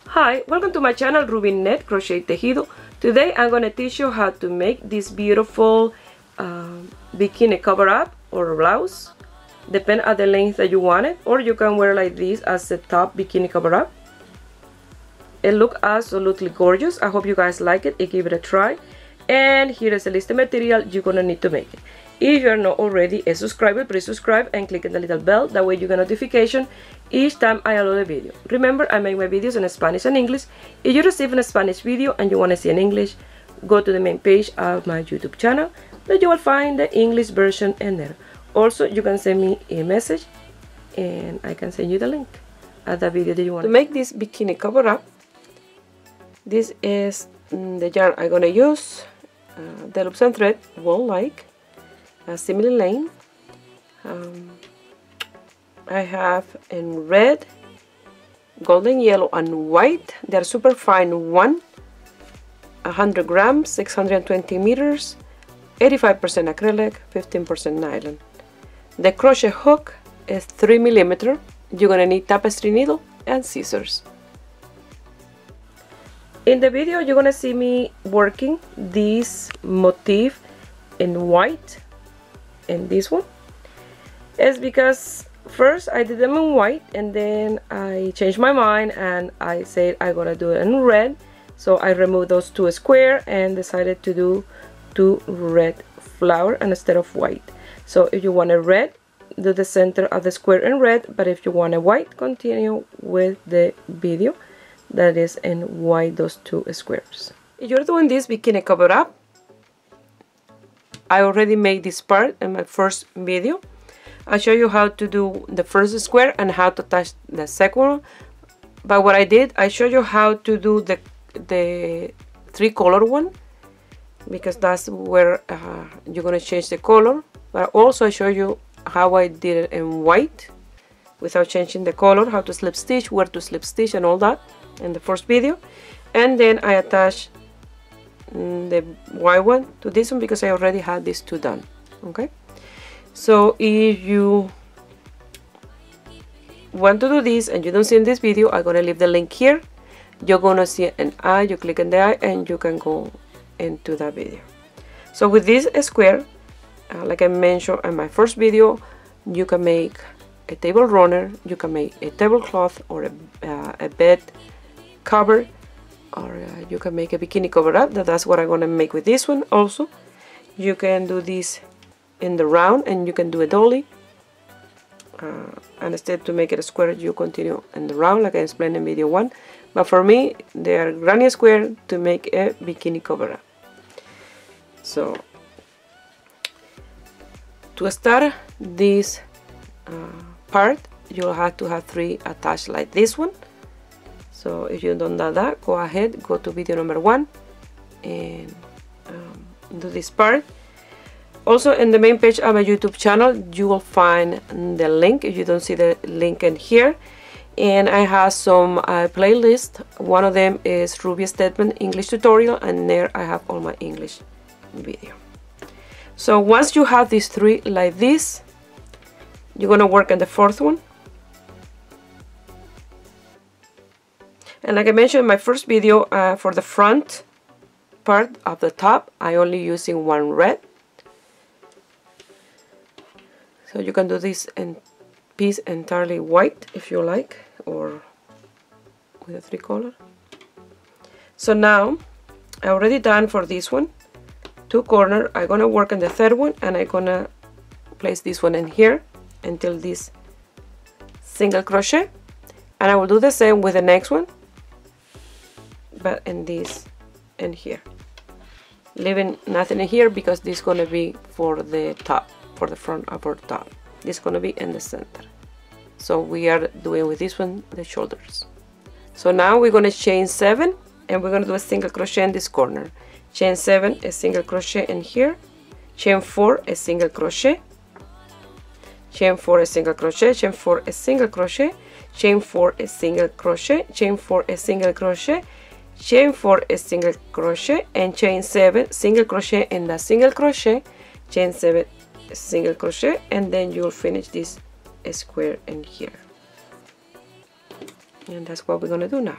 Hi, welcome to my channel Rubin Net Crochet Tejido. Today I'm going to teach you how to make this beautiful bikini cover up or blouse. Depend on the length that you want it, or you can wear like this as a top bikini cover up. It looks absolutely gorgeous. I hope you guys like it and give it a try. And here is a list of material you're going to need to make it. If you're not already a subscriber, please subscribe and click on the little bell. That way you get notification each time I upload a video. Remember, I make my videos in Spanish and English. If you receive a Spanish video and you want to see in English, go to the main page of my YouTube channel, that you will find the English version in there. Also, you can send me a message and I can send you the link of the video that you want. To make this bikini cover up, this is the yarn I'm going to use, the loops and thread, wool-like, a similar length. I have in red, golden yellow and white. They're super fine one, 100 grams, 620 meters, 85% acrylic, 15% nylon. The crochet hook is 3 millimeter. You're gonna need tapestry needle and scissors. In the video you're gonna see me working this motif in white. And this one is because first I did them in white and then I changed my mind and I said I'm gonna do it in red, so I removed those two squares and decided to do two red flower instead of white. So if you want a red, do the center of the square in red, but if you want a white, continue with the video that is in white, those two squares. If you're doing this bikini cover up, I already made this part in my first video. I show you how to do the first square and how to attach the second one. But what I did, I show you how to do the three color one, because that's where you're gonna change the color. But also I show you how I did it in white without changing the color, how to slip stitch, where to slip stitch and all that in the first video. And then I attach the white one to this one because I already had these two done. Okay, so if you want to do this and you don't see in this video, I'm gonna leave the link here. You're gonna see an eye, you click on the eye and you can go into that video. So with this square, like I mentioned in my first video, you can make a table runner, you can make a tablecloth or a bed cover, or you can make a bikini cover up. That's what I'm going to make with this one. Also, you can do this in the round and you can do a dolly, and instead to make it a square you continue in the round like I explained in video 1, but for me they are granny square to make a bikini cover up. So to start this part, you'll have to have 3 attached like this one. So if you don't do that, go ahead, go to video number 1 and do this part. Also in the main page of my YouTube channel, you will find the link if you don't see the link in here. And I have some playlists. One of them is Ruby Statement English tutorial, and there I have all my English video. So once you have these 3 like this, you're going to work on the 4th one. And like I mentioned in my first video, for the front part of the top, I only using 1 red. So you can do this in piece entirely white if you like, or with a 3 color. So now I already done for this one 2 corners. I'm gonna work on the 3rd one and I'm gonna place this one in here until this single crochet, and I will do the same with the next one, but in this and here, leaving nothing in here because this is gonna be for the top, for the front upper top. This is gonna be in the center. So we are doing with this one the shoulders. So now we're gonna chain 7 and we're gonna do a single crochet in this corner. Chain 7, a single crochet in here, chain 4, a single crochet, chain 4, a single crochet, chain 4, a single crochet, chain 4, a single crochet, chain 4, a single crochet, chain 4, a single crochet, and chain 7 single crochet in the single crochet, chain 7 single crochet, and then you'll finish this square in here. And that's what we're gonna do now.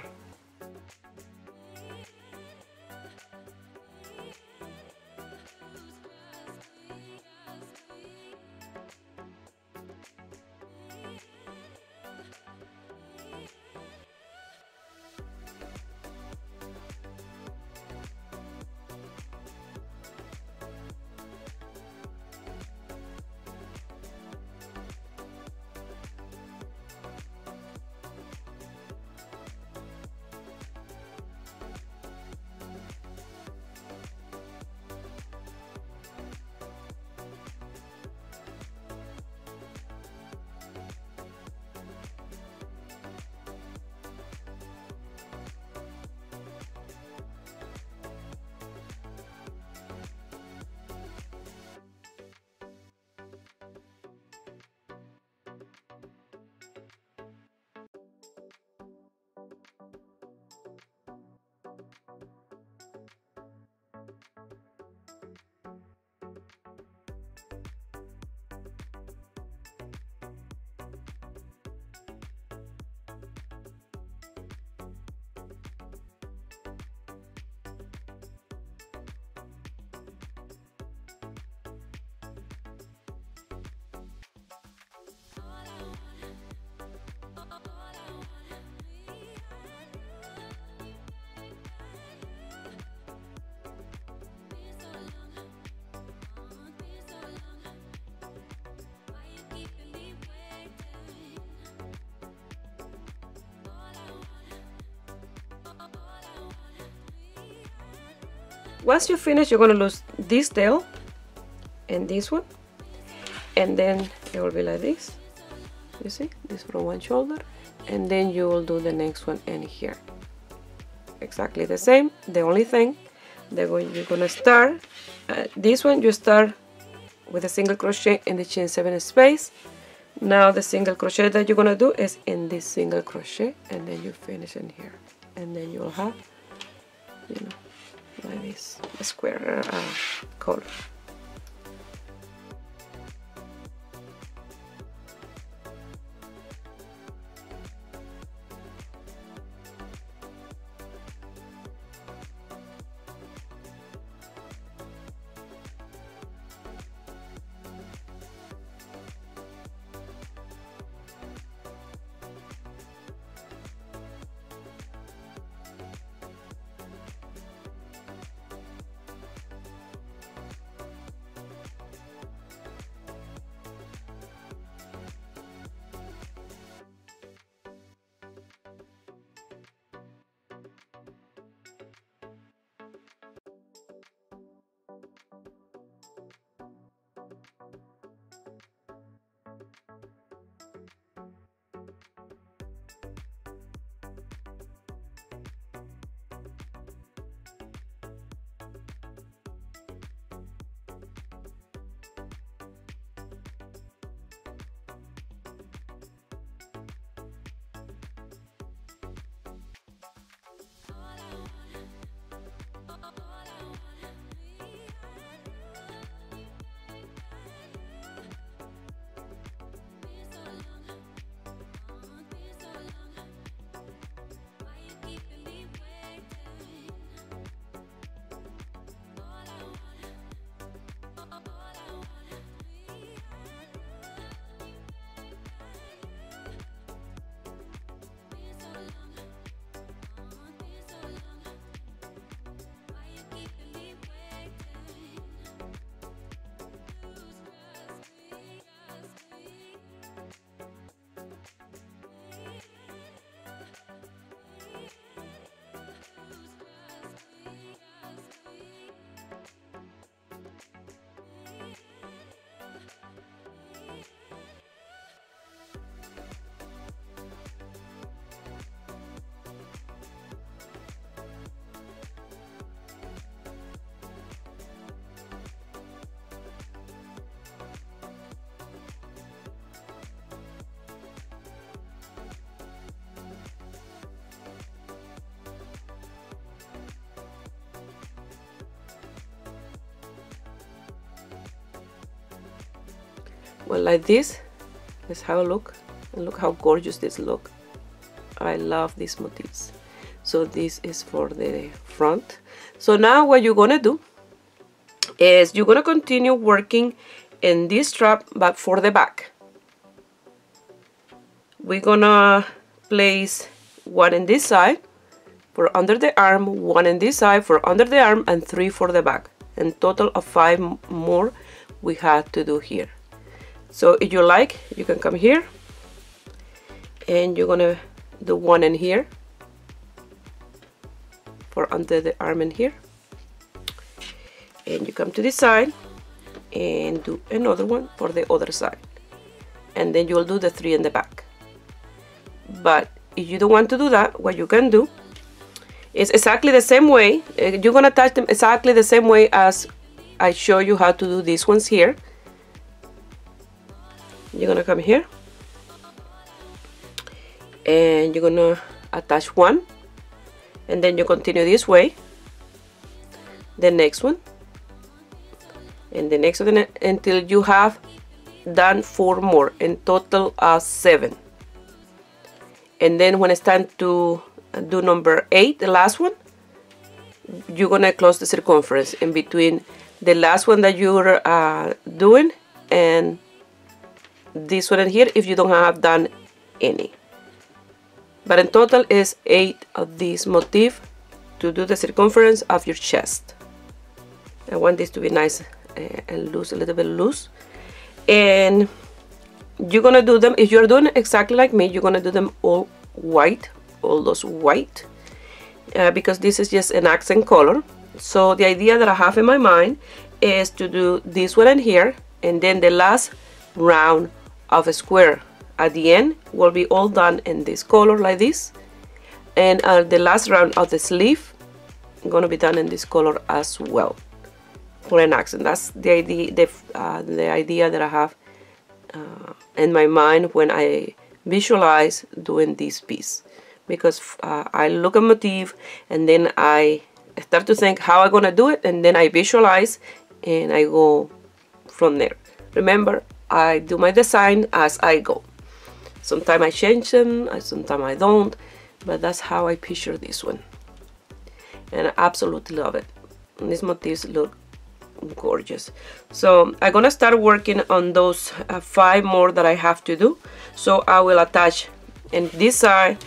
Once you finish, you're going to lose this tail and this one, and then it will be like this. You see, this from one shoulder, and then you will do the next one in here. Exactly the same. The only thing that you're going to start, this one you start with a single crochet in the chain 7 space. Now the single crochet that you're going to do is in this single crochet, and then you finish in here, and then you'll have, you know, like this, a square color. well, like this. Let's have a look, and look how gorgeous this look. I love these motifs. So this is for the front. So now what you're gonna do is you're gonna continue working in this strap, but for the back. We're gonna place one in this side for under the arm, one in this side for under the arm, and 3 for the back. And total of 5 more we have to do here. So if you like, you can come here and you're gonna do one in here for under the arm in here, and you come to this side and do another one for the other side, and then you will do the 3 in the back. But if you don't want to do that, what you can do is exactly the same way. You're gonna attach them exactly the same way as I show you how to do these ones here. You're gonna come here and you're gonna attach one, and then you continue this way, the next one, and the next one, until you have done 4 more, in total 7. And then when it's time to do number 8, the last one, you're gonna close the circumference in between the last one that you're doing and this one in here, if you don't have done any. But in total is 8 of these motifs to do the circumference of your chest. I want this to be nice and loose, a little bit loose. And you're gonna do them, if you're doing it exactly like me, you're gonna do them all white, all those white, because this is just an accent color. So the idea that I have in my mind is to do this one in here, and then the last round of a square at the end will be all done in this color like this, and the last round of the sleeve going to be done in this color as well for an accent. That's the idea, the idea that I have in my mind when I visualize doing this piece, because I look at motif and then I start to think how I'm gonna do it, and then I visualize and I go from there. Remember, I do my design as I go. Sometimes I change them, sometimes I don't, but that's how I picture this one, and I absolutely love it. And these motifs look gorgeous. So I'm gonna start working on those 5 more that I have to do. So I will attach in this side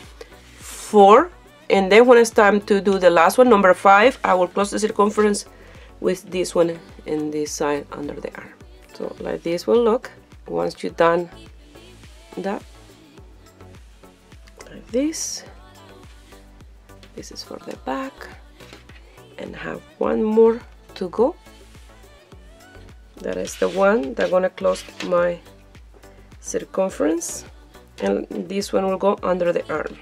4, and then when it's time to do the last one, number 5, I will close the circumference with this one in this side under the arm. So like this will look once you're done that. Like this. This is for the back, and have one more to go. That is the one that's gonna close my circumference, and this one will go under the arm.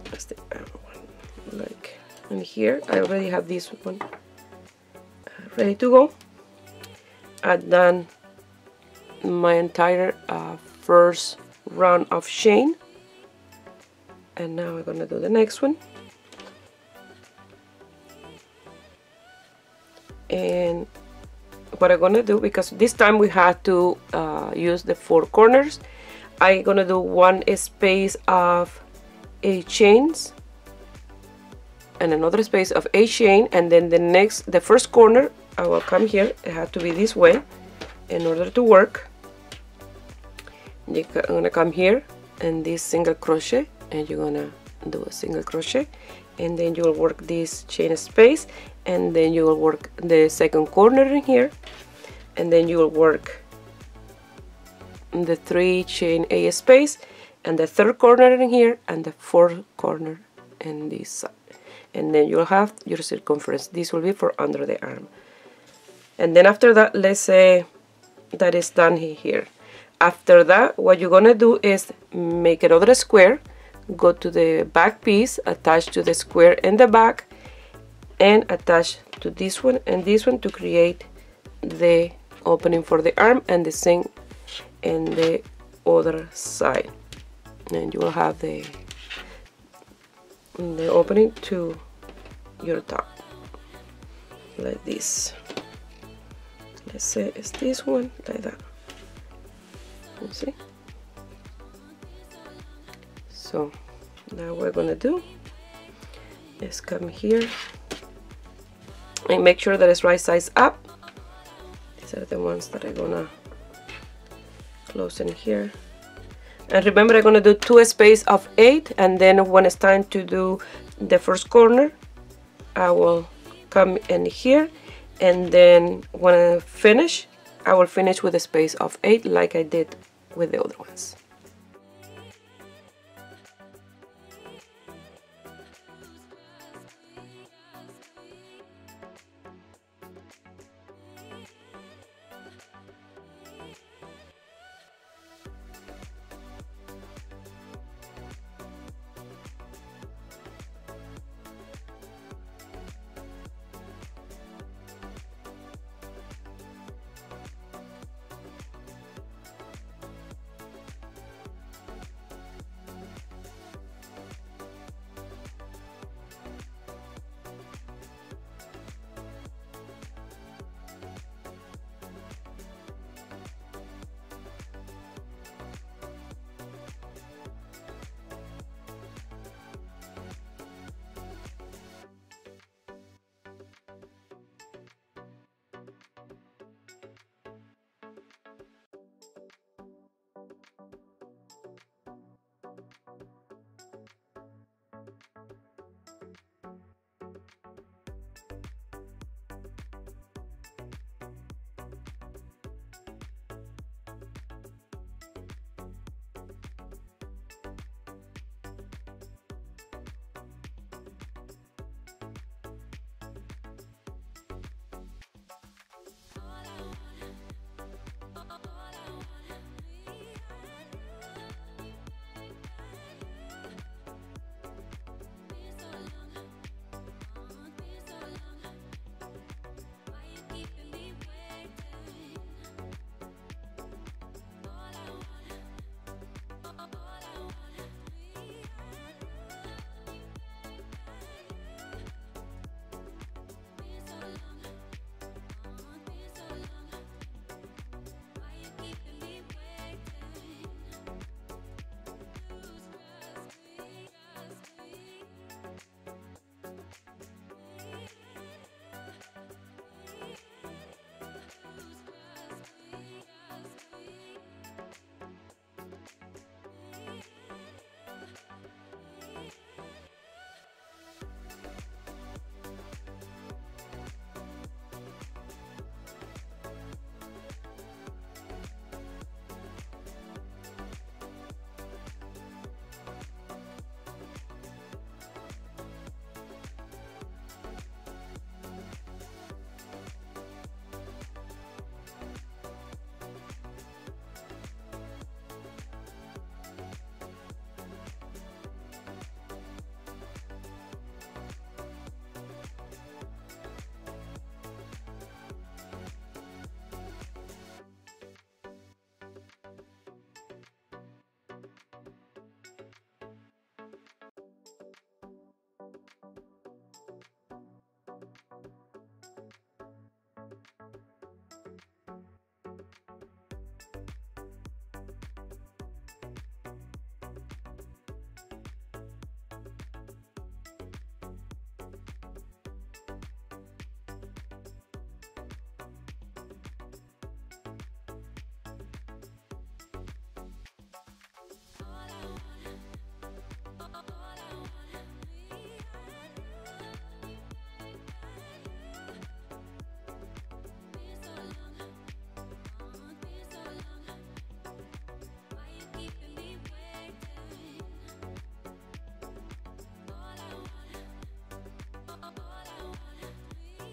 That's the arm one. Like in here, I already have this one ready to go. I've done my entire first round of chain, and now I'm gonna do the next one. And what I'm gonna do, because this time we have to use the 4 corners, I'm gonna do one space of 8 chains and another space of 8 chain, and then the first corner I will come here. It has to be this way in order to work. I'm gonna come here and this single crochet, and you're gonna do a single crochet, and then you will work this chain space, and then you will work the second corner in here, and then you will work the 3 chain A space, and the third corner in here, and the fourth corner in this side, and then you'll have your circumference. This will be for under the arm. And then after that, let's say that is done here. After that, what you're gonna do is make another square, go to the back piece, attach to the square in the back, and attach to this one and this one to create the opening for the arm, and the same in the other side, and you will have the opening to your top like this. let's say it's this one, like that. You see? So now what we're gonna do is come here and make sure that it's right size up. These are the ones that I'm gonna close in here. And remember, I'm gonna do 2 spaces of 8, and then when it's time to do the first corner, I will come in here, and then when I finish, I will finish with a space of 8 like I did with the other ones.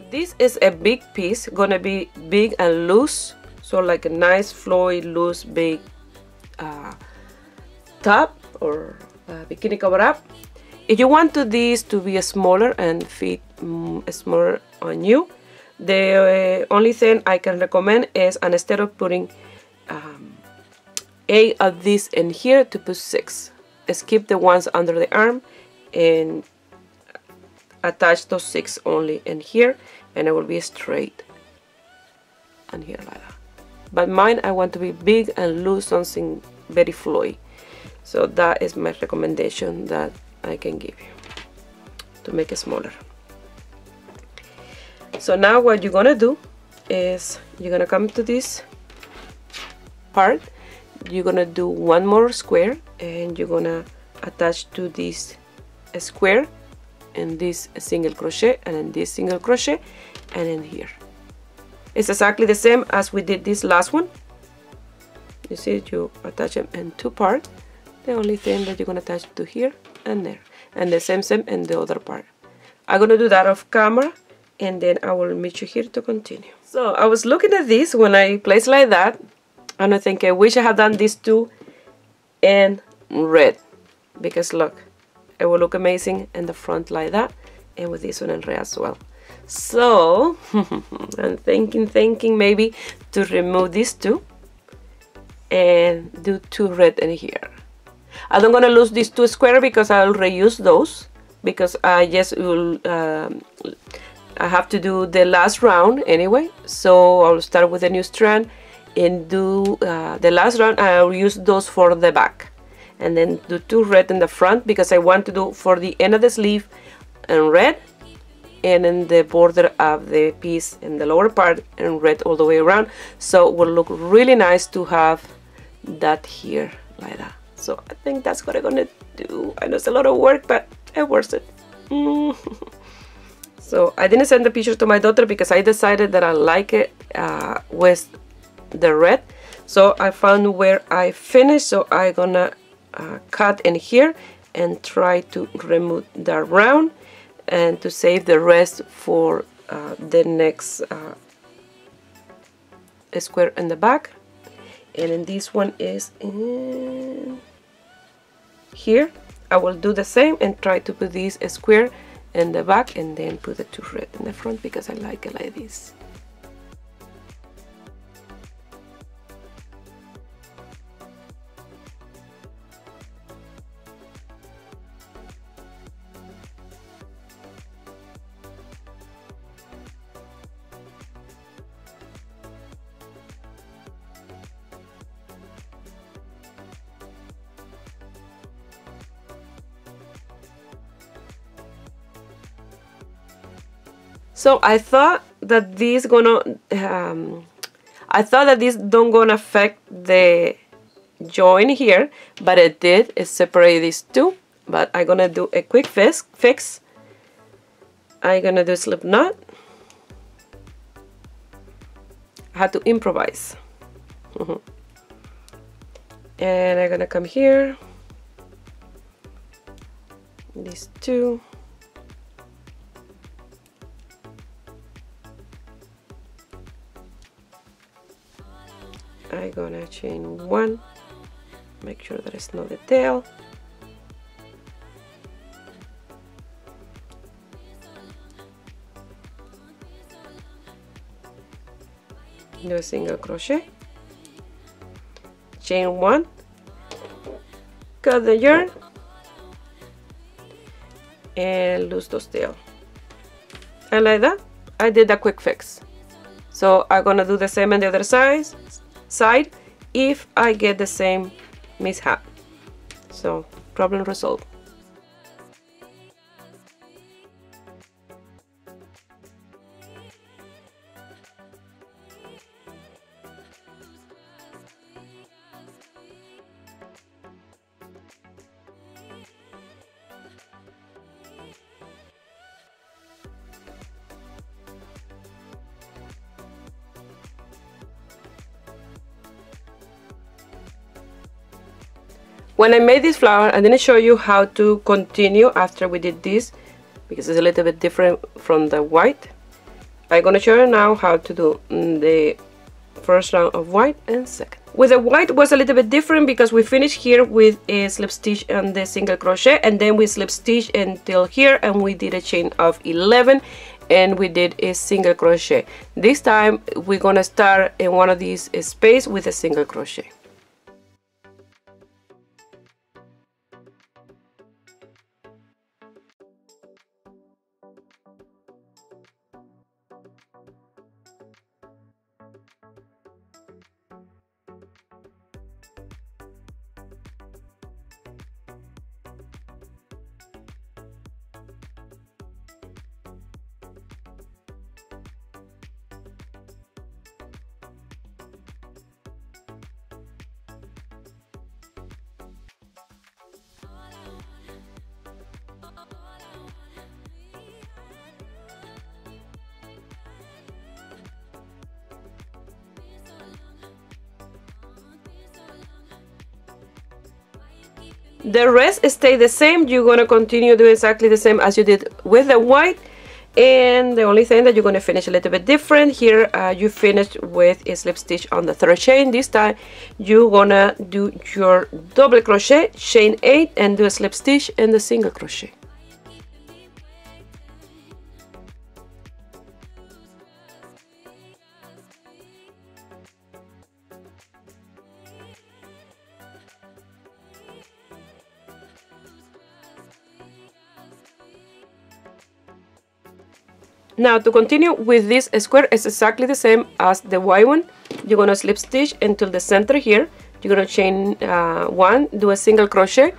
This is a big piece, gonna be big and loose, so like a nice flowy, loose, big top or bikini cover up. If you want this to be smaller and fit smaller on you, the only thing I can recommend is, instead of putting 8 of these in here, to put 6. Skip the ones under the arm and attach those 6 only in here, and it will be straight. and here like that. But mine, I want to be big and loose, something very flowy. So that is my recommendation that I can give you to make it smaller. So now what you're gonna do is you're gonna come to this part, you're gonna do one more square, and you're gonna attach to this square and this single crochet, and then this single crochet, and then here. It's exactly the same as we did this last one. You see, you attach them in two parts. The only thing that you're gonna attach to here and there, and the same in the other part. I'm gonna do that off camera, and then I will meet you here to continue. So I was looking at this when I placed like that, and I think I wish I had done these two in red, because look, it will look amazing in the front like that, and with this one in red as well. So I'm thinking maybe to remove these two and do two red in here. I don't gonna lose these two square because I'll reuse those, because I just will I have to do the last round anyway. So I'll start with a new strand and do the last round. I'll use those for the back, and then do two red in the front, because I want to do for the end of the sleeve in red, and in the border of the piece in the lower part in red all the way around. So it will look really nice to have that here like that. So I think that's what I'm gonna do. I know it's a lot of work, but it worth it. So I didn't send the picture to my daughter because I decided that I like it with the red. So I found where I finished, so I'm gonna cut in here and try to remove the round and to save the rest for the next square in the back. And then this one is in here. I will do the same and try to put this square in the back, and then put the two red in the front because I like it like this. So I thought that this don't gonna affect the join here, but it did. It separated these two. But I'm gonna do a quick fix. I'm gonna do slip knot. I had to improvise. And I'm gonna come here. These two. I'm gonna chain one, make sure that it's not the tail, do a single crochet, chain one, cut the yarn, and loose those tails. And like that, I did a quick fix. So I'm gonna do the same on the other side if I get the same mishap. So problem resolved. When I made this flower, I didn't show you how to continue after we did this because it's a little bit different from the white. I'm gonna show you now how to do the first round of white and second. With the white was a little bit different because we finished here with a slip stitch and the single crochet, and then we slip stitch until here and we did a chain of 11 and we did a single crochet. This time we're gonna start in one of these spaces with a single crochet. The rest stay the same. You're going to continue doing exactly the same as you did with the white. And the only thing that you're going to finish a little bit different here, you finished with a slip stitch on the third chain. This time you're going to do your double crochet, chain 8, and do a slip stitch and the single crochet. Now to continue with this square, it's exactly the same as the white one. You're going to slip stitch until the center here. You're going to chain 1, do a single crochet,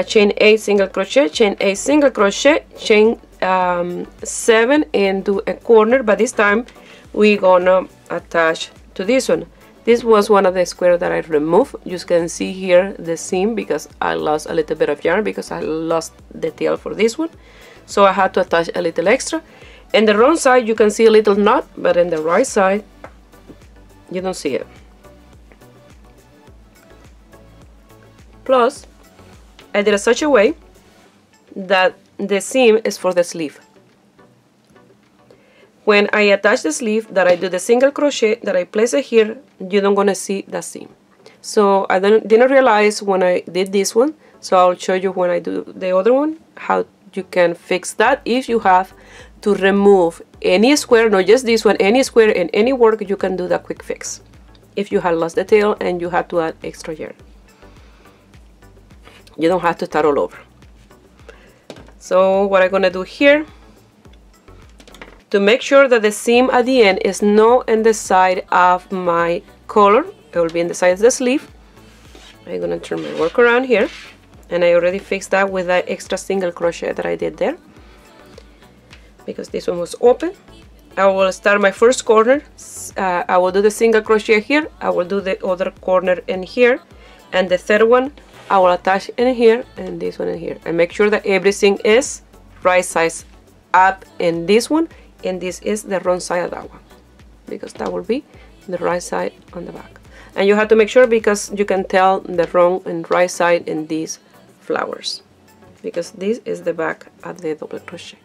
chain 8 single crochet, chain 8 single crochet, chain 7 and do a corner, but this time we're gonna attach to this one. This was one of the squares that I removed. You can see here the seam because I lost a little bit of yarn because I lost the tail for this one, so I had to attach a little extra. In the wrong side you can see a little knot, but in the right side you don't see it. Plus I did it such a way that the seam is for the sleeve. When I attach the sleeve, that I do the single crochet, that I place it here, you don't gonna see that seam. So I didn't realize when I did this one, so I'll show you when I do the other one how you can fix that. If you have to remove any square, not just this one, any square in any work, you can do that quick fix if you had lost the tail and you had to add extra yarn. You don't have to start all over. So what I'm gonna do here, to make sure that the seam at the end is not in the side of my collar, it will be in the side of the sleeve. I'm gonna turn my work around here, and I already fixed that with that extra single crochet that I did there because this one was open. I will start my first corner. I will do the single crochet here, I will do the other corner in here, and the third one I will attach in here and this one in here, and make sure that everything is right size up in this one, and this is the wrong side of that one because that will be the right side on the back. And you have to make sure because you can tell the wrong and right side in these flowers because this is the back of the double crochet.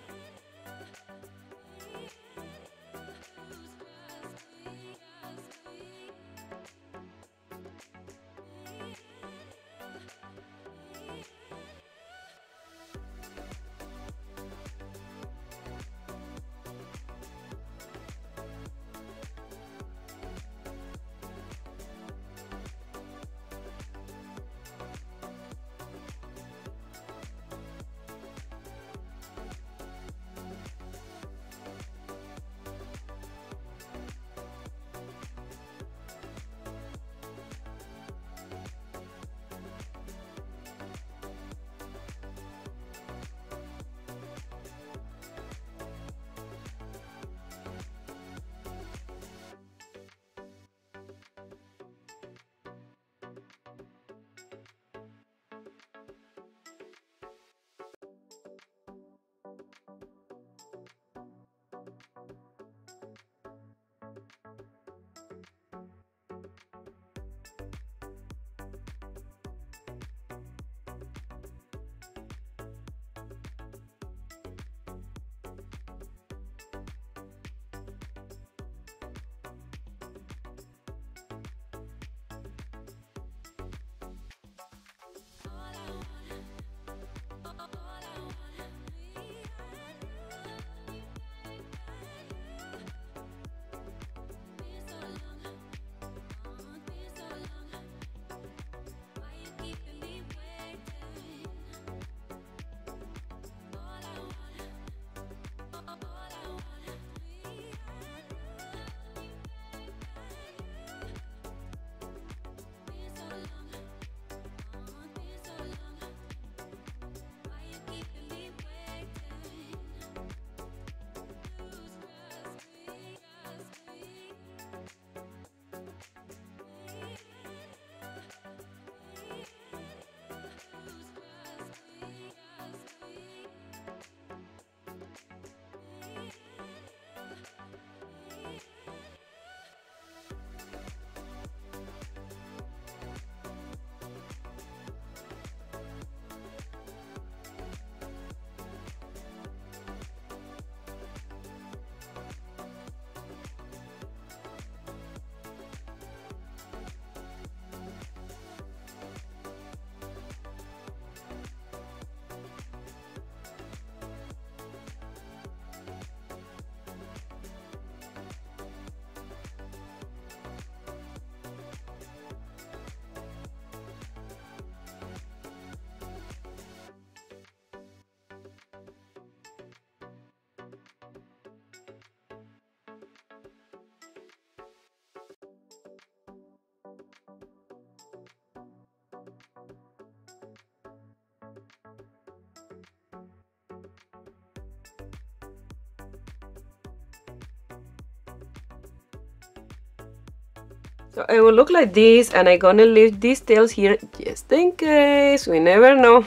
So it will look like this, and I'm gonna leave these tails here just in case, we never know.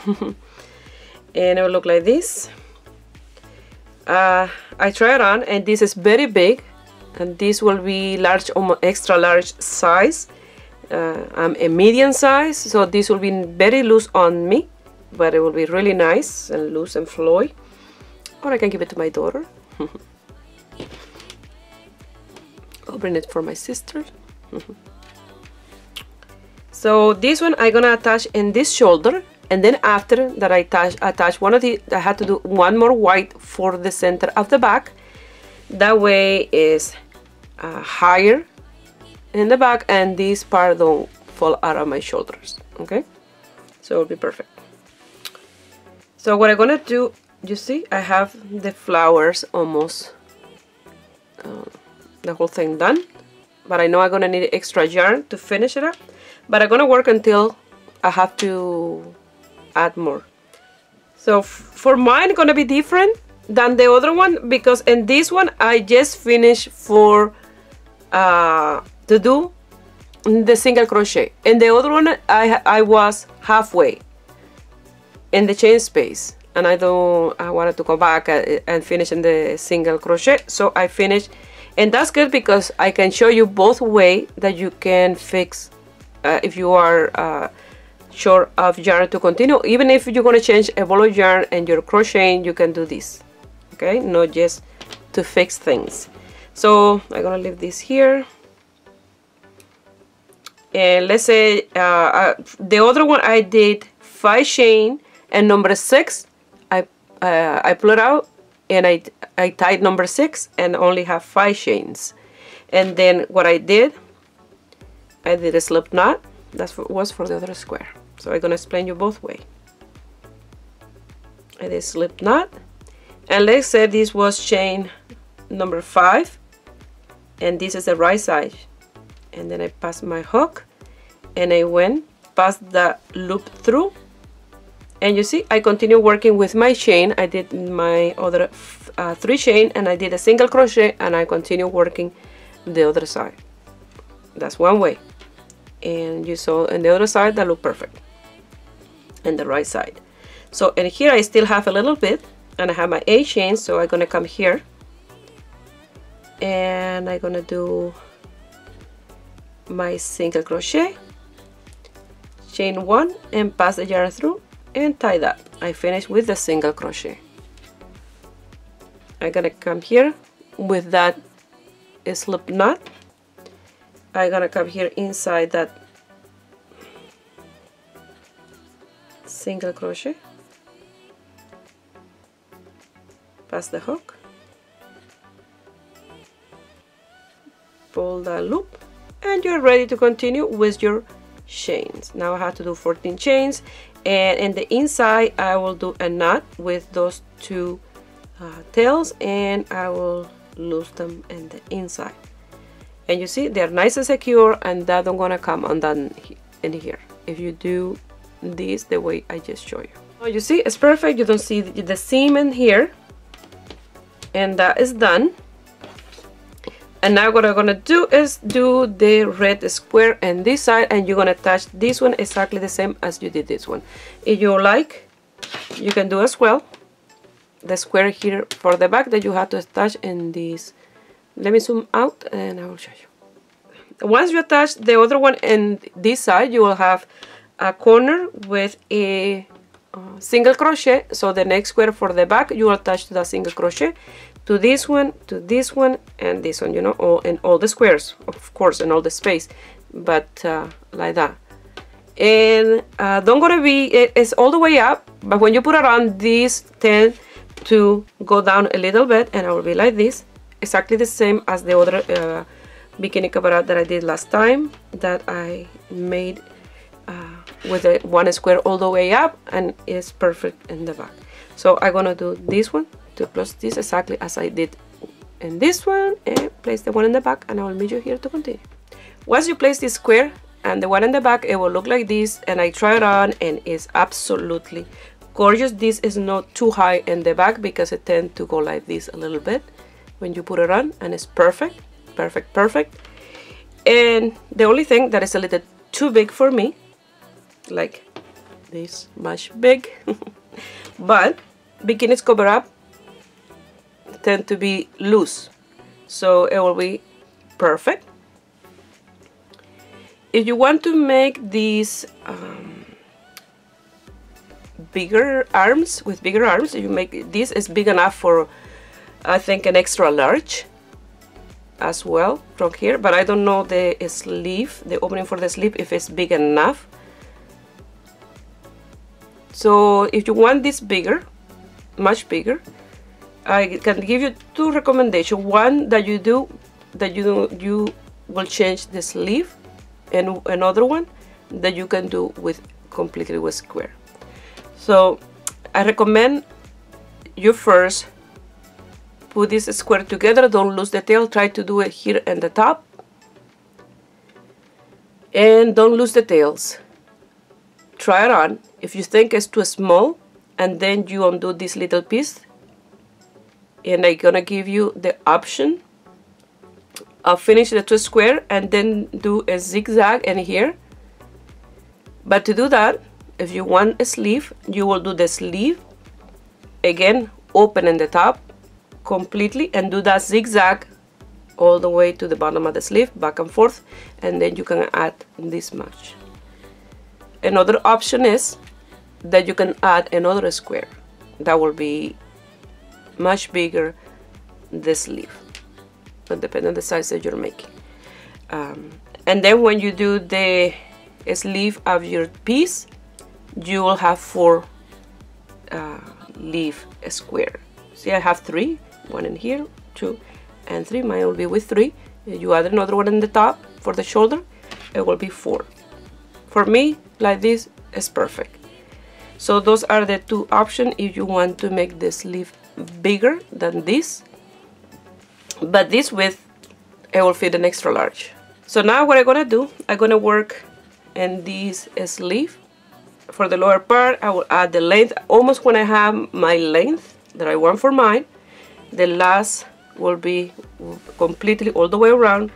And it will look like this. I try it on, and this is very big, and this will be large, almost extra large size. I'm a medium size, so this will be very loose on me, but it will be really nice and loose and flowy. Or I can give it to my daughter. I'll bring it for my sister. So this one I'm gonna attach in this shoulder, and then after that I attach one of the, I had to do one more white for the center of the back. That way is higher in the back, and this part don't fall out of my shoulders. Okay, so it'll be perfect. So what I'm gonna do, you see, I have the flowers almost the whole thing done, but I know I'm gonna need extra yarn to finish it up, but I'm gonna work until I have to add more. So for mine it's gonna be different than the other one, because in this one I just finished for to do the single crochet. In the other one I was halfway in the chain space, and I wanted to go back and finish in the single crochet, so I finished. And that's good because I can show you both ways that you can fix if you are short of yarn to continue. Even if you're going to change a ball of yarn and you're crocheting, you can do this. Okay, not just to fix things. So I'm going to leave this here. And let's say the other one I did 5 chain, and number 6 I pulled out, and I tied number 6 and only have 5 chains. And then what I did a slip knot. That was for the other square. So I'm gonna explain you both ways. I did slip knot, and let's say this was chain number 5, and this is the right side. And then I passed my hook, and I went past the loop through. And you see, I continue working with my chain. I did my other 3 chain, and I did a single crochet, and I continue working the other side. That's one way. And you saw on the other side that looked perfect. And the right side. So in here I still have a little bit, and I have my 8 chains, so I'm gonna come here, and I'm gonna do my single crochet, chain 1, and pass the yarn through and tie that. I finished with the single crochet. I'm gonna come here with that slip knot. I'm gonna come here inside that single crochet, pass the hook, pull that loop, and you're ready to continue with your chains. Now I have to do 14 chains, and in the inside I will do a knot with those 2 tails, and I will loose them in the inside. And you see they're nice and secure, and that don't gonna come undone in here if you do this the way I just showed you. So you see it's perfect. You don't see the seam in here, and that is done. And now what I'm gonna do is do the red square in this side, and you're gonna attach this one exactly the same as you did this one. If you like, you can do as well the square here for the back that you have to attach in this. Let me zoom out and I will show you. Once you attach the other one in this side, you will have a corner with a single crochet. So the next square for the back, you will attach to that single crochet, to this one, and this one, you know, all in all the squares, of course, in all the space, but like that. And don't gonna be, it's all the way up, but when you put it on, these tend to go down a little bit, and I will be like this, exactly the same as the other bikini cover-up that I did last time, that I made with the one square all the way up, and it's perfect in the back. So I'm gonna do this one to close this exactly as I did in this one, and place the one in the back, and I will meet you here to continue. Once you place this square and the one in the back, it will look like this, and I try it on, and it's absolutely gorgeous. This is not too high in the back because it tends to go like this a little bit when you put it on, and it's perfect, perfect, perfect. And the only thing that is a little too big for me, like this much big, but bikinis cover up tend to be loose, so it will be perfect. If you want to make these bigger arms, with bigger arms, you make this is big enough for, I think, an extra large as well from here, but I don't know the sleeve, the opening for the sleeve, if it's big enough. So if you want this bigger, much bigger, I can give you two recommendations. One, that you will change the sleeve, and another one that you can do with completely with square. So I recommend you first put this square together, don't lose the tail, try to do it here in the top, and don't lose the tails. Try it on. If you think it's too small, and then you undo this little piece, and I'm gonna give you the option of finish the two square and then do a zigzag in here. But to do that, if you want a sleeve, you will do the sleeve again, open in the top completely, and do that zigzag all the way to the bottom of the sleeve, back and forth, and then you can add this much. Another option is that you can add another square that will be much bigger, the sleeve, but depending on the size that you're making. And then when you do the sleeve of your piece, you will have 4 leaf square. See, I have 3, 1 in here, 2 and 3. Mine will be with 3. You add another one in the top for the shoulder, it will be 4. For me, like this is perfect. So those are the two options if you want to make the sleeve bigger than this, but this width, it will fit an extra large. So now what I'm gonna do, I'm gonna work in this sleeve. For the lower part, I will add the length. Almost when I have my length that I want for mine, the last will be completely all the way around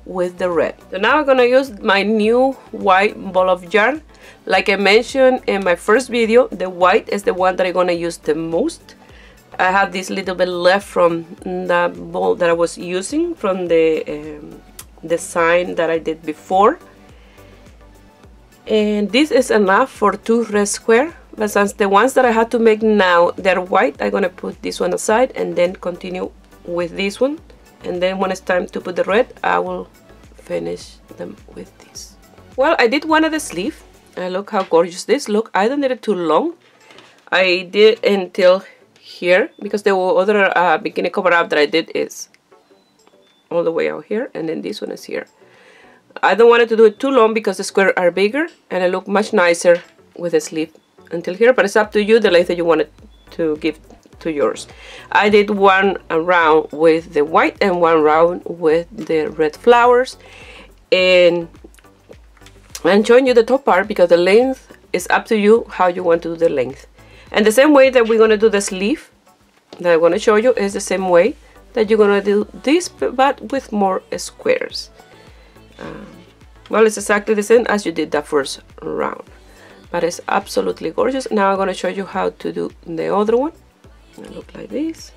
with the red. So now I'm gonna use my new white ball of yarn. Like I mentioned in my first video, the white is the one that I'm gonna use the most. I have this little bit left from the ball that I was using from the design that I did before. And this is enough for 2 red square, but since the ones that I had to make now, they're white, I'm gonna put this one aside and then continue with this one. And then when it's time to put the red, I will finish them with this. Well, I did one of the sleeve, and look how gorgeous this look. I don't need it too long. I did until here, because the other bikini cover up that I did is all the way out here, and then this one is here. I don't want to do it too long because the squares are bigger and it look much nicer with the sleeve until here, but it's up to you the length that you want it to give to yours. I did one round with the white and one round with the red flowers, and I'm showing you the top part because the length is up to you how you want to do the length. And the same way that we're going to do the sleeve that I'm going to show you is the same way that you're going to do this, but with more squares. Well, it's exactly the same as you did that first round, but it's absolutely gorgeous. Now I'm going to show you how to do the other one. It look like this.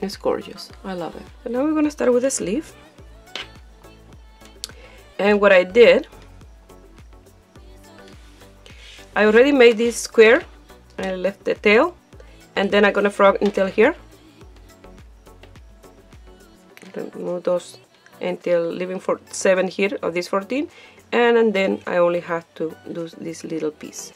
It's gorgeous. I love it. So now we're going to start with the sleeve. And what I did, I already made this square. I left the tail, and then I'm going to frog until here. Move those until leaving for 7 here of this 14, and then I only have to do this little piece.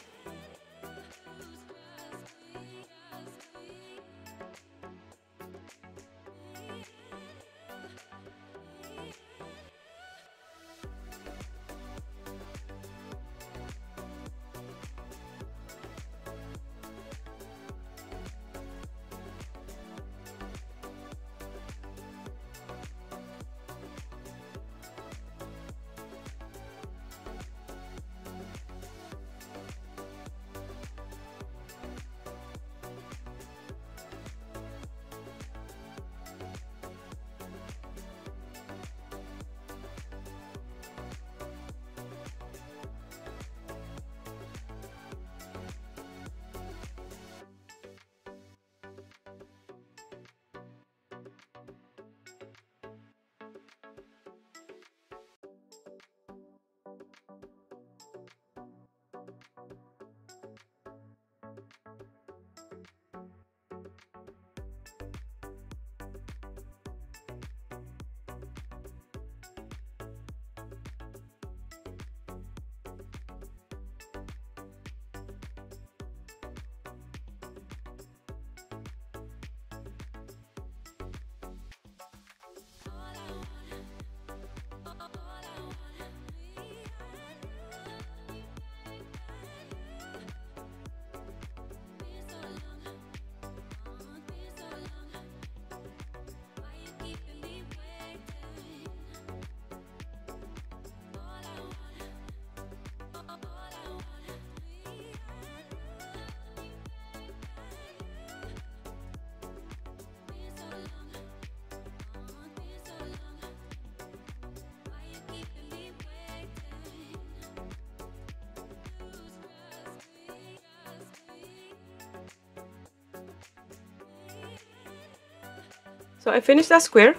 So I finished that square.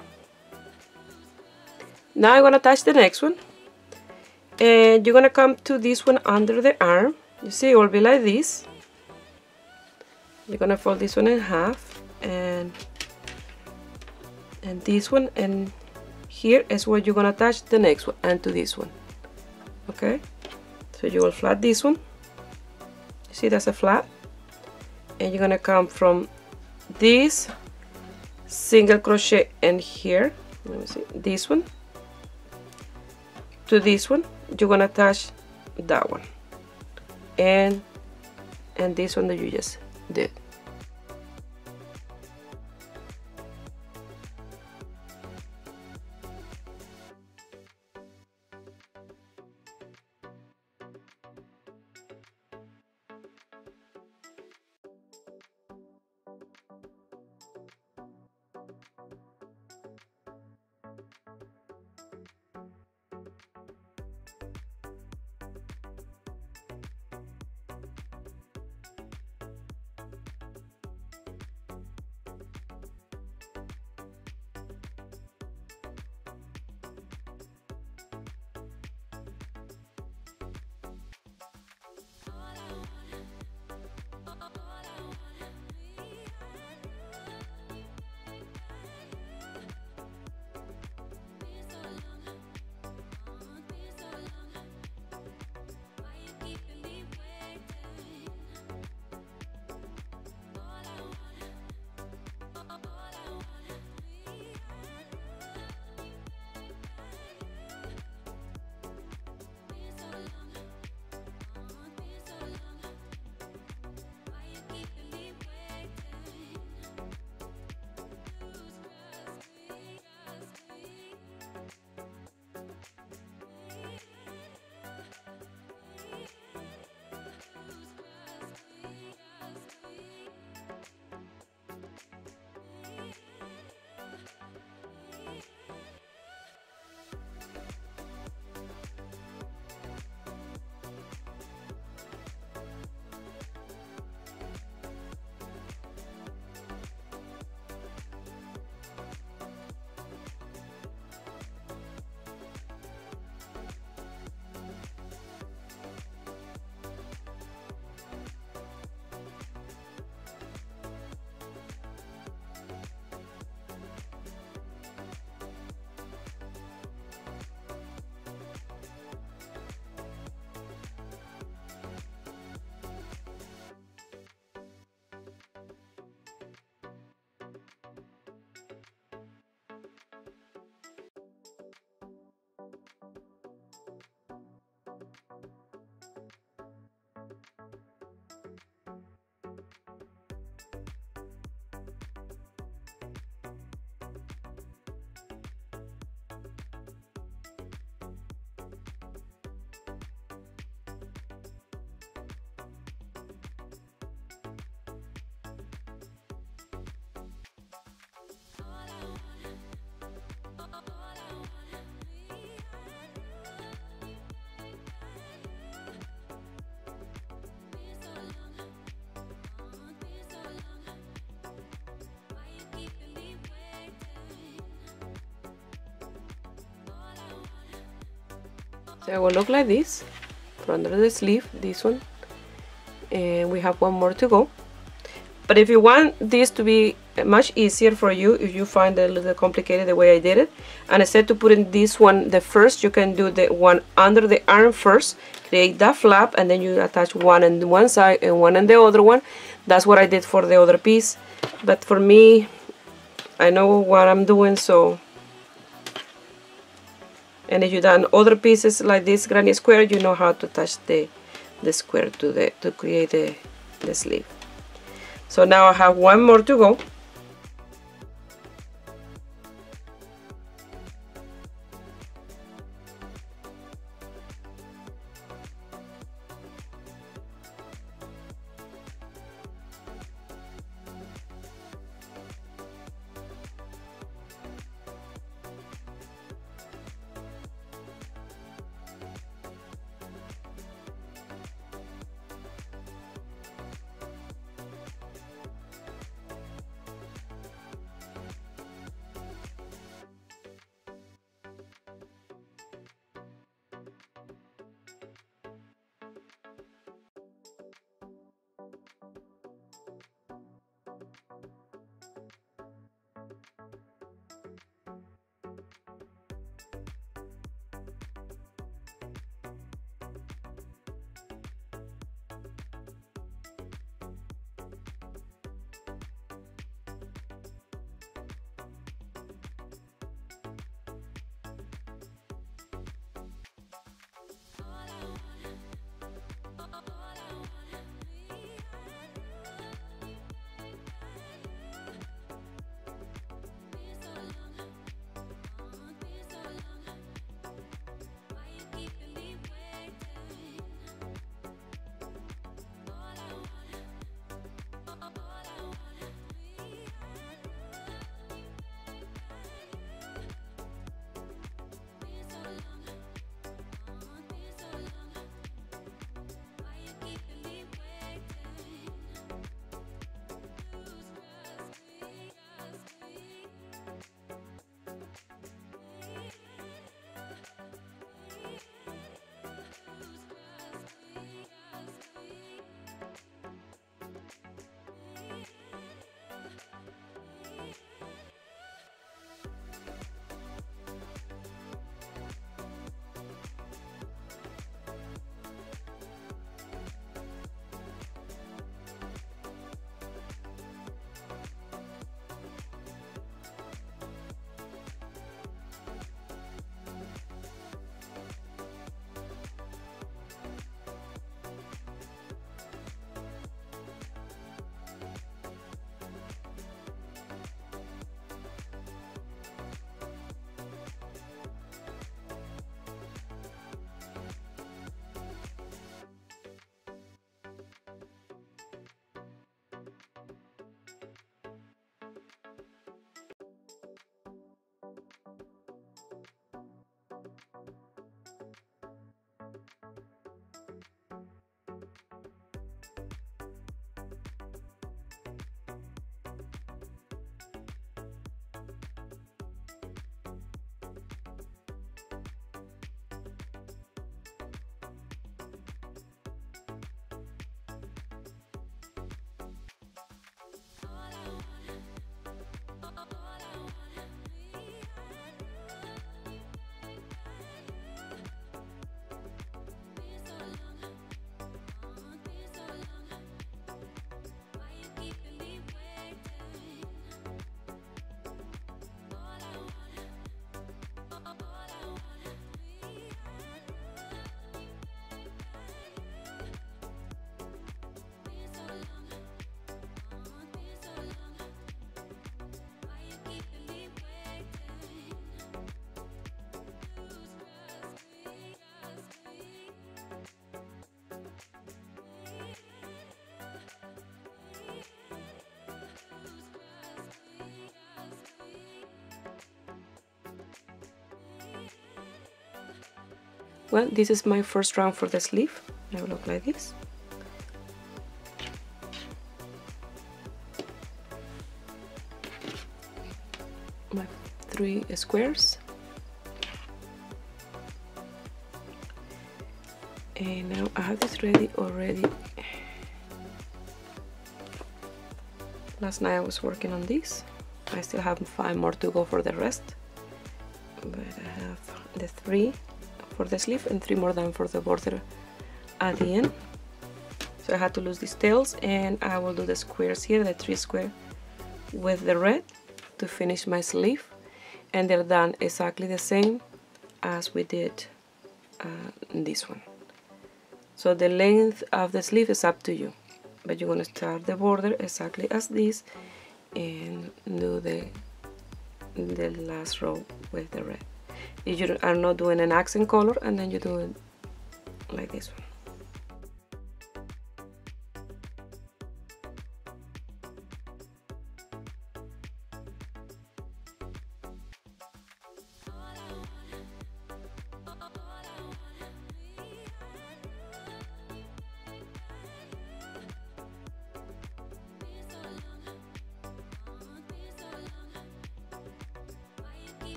Now I'm gonna attach the next one, and you're gonna come to this one under the arm. You see, it will be like this. You're gonna fold this one in half, and this one, and here is where you're gonna attach the next one, and to this one. Okay, so you will flat this one. You see, that's a flat, and you're gonna come from this single crochet in here. Let me see, this one to this one. You're gonna attach that one, and this one that you just did. So it will look like this for under the sleeve, this one, and we have one more to go. But if you want this to be much easier for you, if you find it a little complicated the way I did it, and instead to put in this one the first, you can do the one under the arm first, create that flap, and then you attach one on one side and one on the other one. That's what I did for the other piece, but for me, I know what I'm doing. So, and if you've done other pieces like this granny square, you know how to attach the square to create the sleeve. So now I have one more to go. Well, this is my first round for the sleeve. It will look like this. My 3 squares. And now I have this ready already. Last night I was working on this. I still have 5 more to go for the rest. But I have the 3 for the sleeve and 3 more down for the border at the end. So I had to lose these tails, and I will do the squares here, the 3 square with the red to finish my sleeve, and they're done exactly the same as we did this one. So the length of the sleeve is up to you, but you're going to start the border exactly as this and do the last row with the red. If you are not doing an accent color, and then you do it like this one.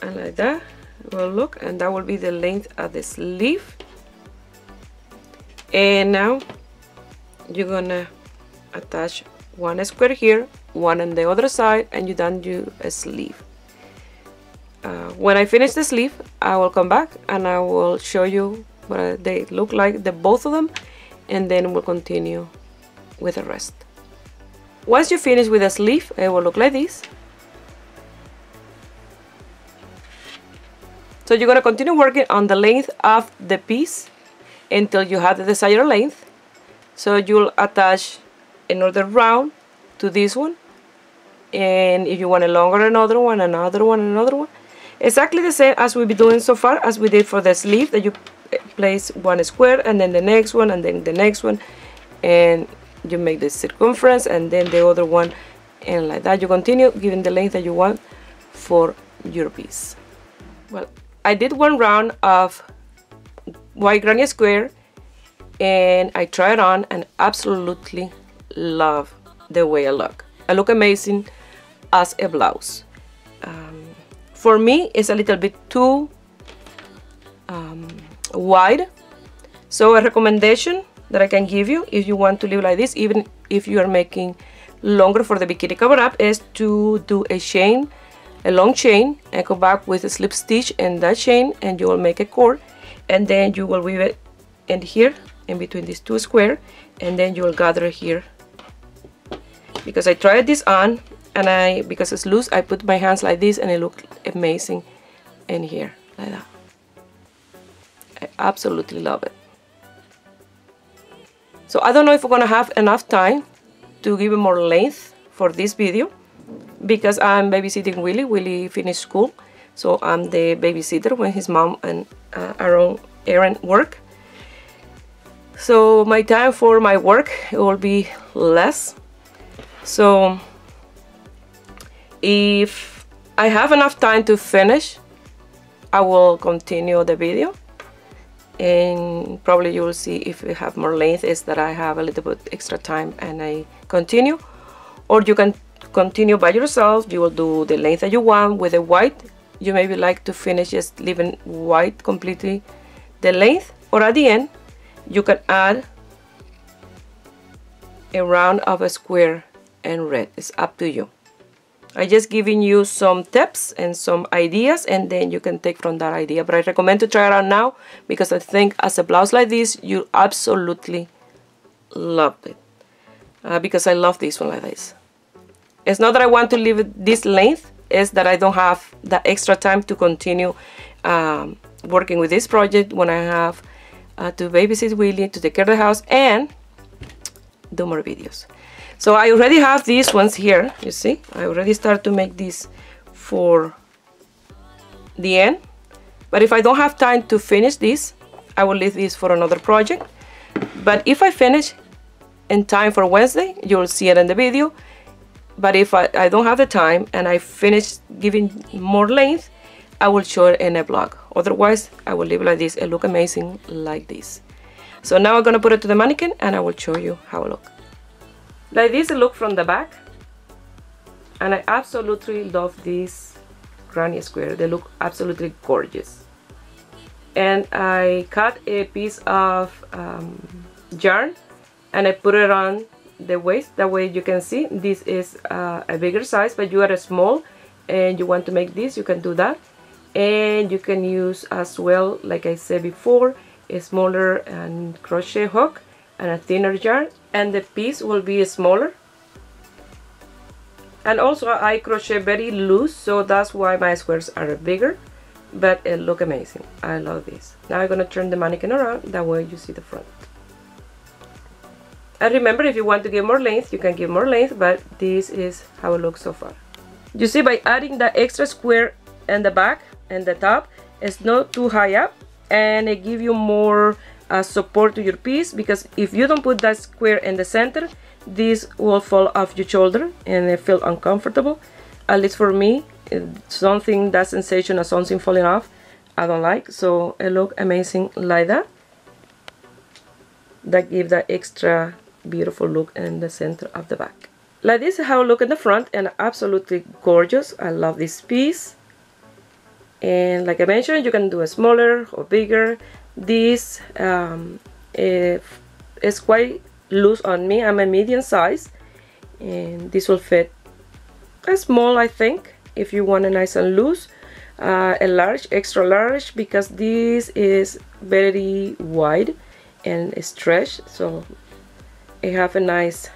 And like that will look, and that will be the length of the sleeve. And now you're gonna attach 1 square here, 1 on the other side, and you done your sleeve. When I finish the sleeve, I will come back and I will show you what they look like, both of them, and then we'll continue with the rest. Once you finish with the sleeve, it will look like this. So you're going to continue working on the length of the piece until you have the desired length. So you'll attach another round to this one, and if you want a longer, another one, another one, another one. Exactly the same as we've been doing so far as we did for the sleeve, that you place 1 square and then the next one and then the next one, and you make the circumference and then the other one, and like that you continue giving the length that you want for your piece. Well, I did 1 round of white granny square and I tried it on and absolutely love the way I look. I look amazing as a blouse. For me, it's a little bit too wide, so a recommendation that I can give you if you want to live like this, even if you are making longer for the bikini cover up, is to do a chain a long chain and come back with a slip stitch in that chain, and you will make a cord, and then you will weave it in here in between these two squares, and then you will gather here. Because I tried this on, and because it's loose, I put my hands like this, and it looked amazing in here like that. I absolutely love it. So I don't know if we're gonna have enough time to give it more length for this video, because I'm babysitting Willie. Willie finished school, so I'm the babysitter when his mom and Aaron work. So my time for my work, it will be less. So if I have enough time to finish, I will continue the video, and probably you will see if we have more length is that I have a little bit extra time and I continue, or you can continue by yourself. You will do the length that you want with the white. You maybe like to finish just leaving white completely the length, or at the end you can add a round of a square and red. It's up to you. I just giving you some tips and some ideas, and then you can take from that idea. But I recommend to try it out now, because I think as a blouse like this, you absolutely love it. Because I love this one like this. It's not that I want to leave it this length, it's that I don't have the extra time to continue working with this project when I have to babysit Willie, to take care of the house, and do more videos. So I already have these ones here, you see. I already started to make this for the end. But if I don't have time to finish this, I will leave this for another project. But if I finish in time for Wednesday, you'll see it in the video. But if I don't have the time and I finish giving more length, I will show it in a vlog. Otherwise, I will leave it like this. It looks amazing like this. So now I'm going to put it to the mannequin, and I will show you how it looks. Like this it looks from the back, and I absolutely love these granny square. They look absolutely gorgeous. And I cut a piece of yarn, and I put it on the waist. That way you can see this is a bigger size, but you are a small and you want to make this, you can do that. And you can use as well, like I said before, a smaller and crochet hook and a thinner yarn, and the piece will be smaller. And also I crochet very loose, so that's why my squares are bigger, but it look amazing. I love this. Now I'm gonna turn the mannequin around, that way you see the front. And remember, if you want to give more length, you can give more length, but this is how it looks so far. You see, by adding the extra square in the back and the top, it's not too high up, and it gives you more support to your piece, because if you don't put that square in the center, this will fall off your shoulder and it feel uncomfortable. At least for me, something that sensation of something falling off, I don't like. So it look amazing like that. That gives that extra beautiful look in the center of the back. Like this is how it look in the front, and absolutely gorgeous. I love this piece. And like I mentioned, you can do a smaller or bigger. This is quite loose on me. I'm a medium size, and this will fit a small, I think, if you want a nice and loose. A large, extra large, because this is very wide and stretched, so it have a nice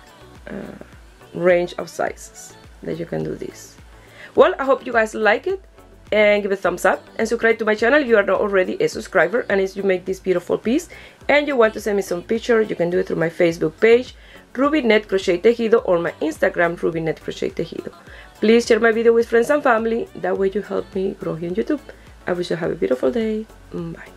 range of sizes that you can do this. Well, I hope you guys like it, and give it a thumbs up and subscribe to my channel if you are not already a subscriber. And if you make this beautiful piece and you want to send me some pictures, you can do it through my Facebook page, Ruby Net Crochet Tejido, or my Instagram, Ruby Net Crochet Tejido. Please share my video with friends and family, that way you help me grow here on YouTube. I wish you have a beautiful day. Bye.